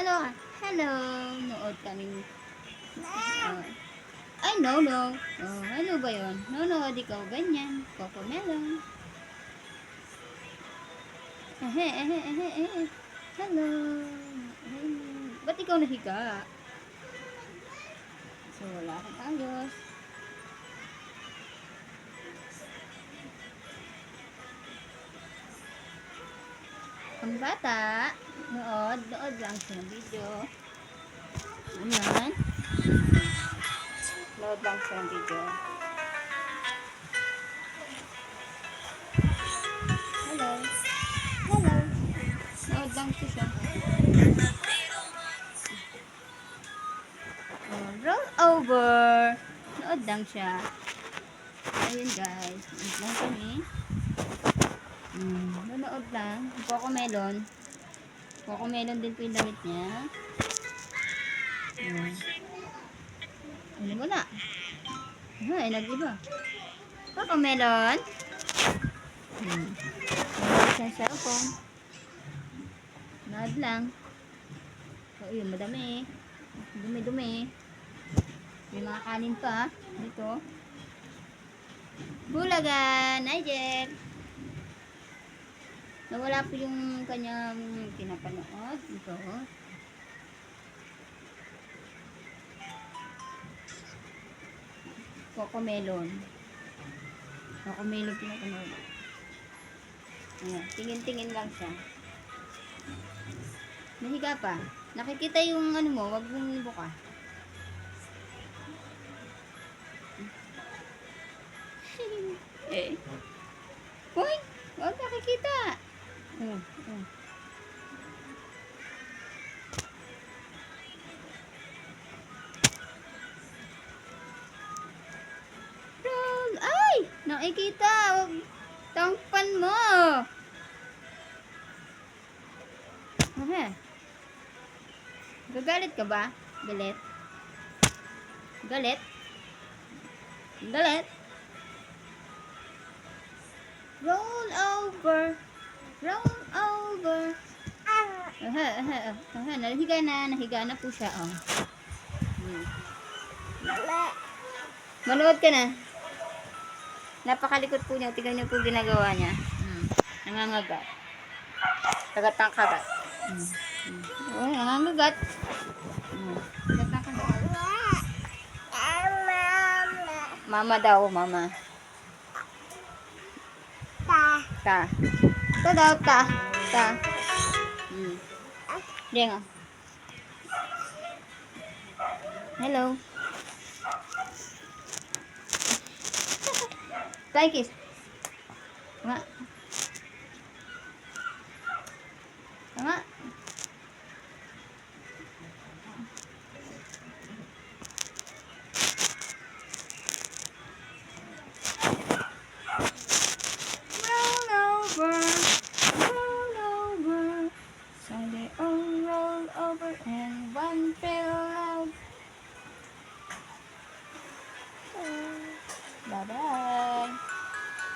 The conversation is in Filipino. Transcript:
Hello, hello. Nood kaming ay, no, no. Oh, ano ba yun? Nonood ikaw, ganyan. Cocomelon. Hello. Ba't ikaw nahiga? So, wala akong ayos. Ang bata, nood lang siya ng video. Ayan. Nood lang siya ng video. Hello. Hello. Nood lang siya. Roll over. Nood lang siya. Ayun guys. Nood lang kami. Nanood lang. Cocomelon. Cocomelon din po yung damit niya. Ano mo na? Ay, nag-iba. Cocomelon. Nanood siya sa cellphone. Nood lang. So, yun, madami. Dumi-dumi. May mga kanin pa. Dito. Bulagan. Hi, Jen. Nawala po yung kanyang pinapanood. Ito. Cocomelon. Cocomelon pinapanood. Ayan. Tingin-tingin lang siya. Nahiga pa. Nakikita yung ano mo. Wag mong ibuka. Eh. Uy! Wag nakikita. Roll! Ay! Nakikita! Wag tangpan mo! Okay. Gagalit ka ba? Galit? Galit? Galit? Roll over. Roll over. Nahiga na po siya, oh. Manood ka na. Napakalikot po niya. Tignan niyo po ginagawa niya. Nangangagat. Kagat-kagat. Oh, nangangagat. Mama daw, mama. Ta. Ta daw, ta. Ta. Diyan nga. Hello. Fly kiss. Nga.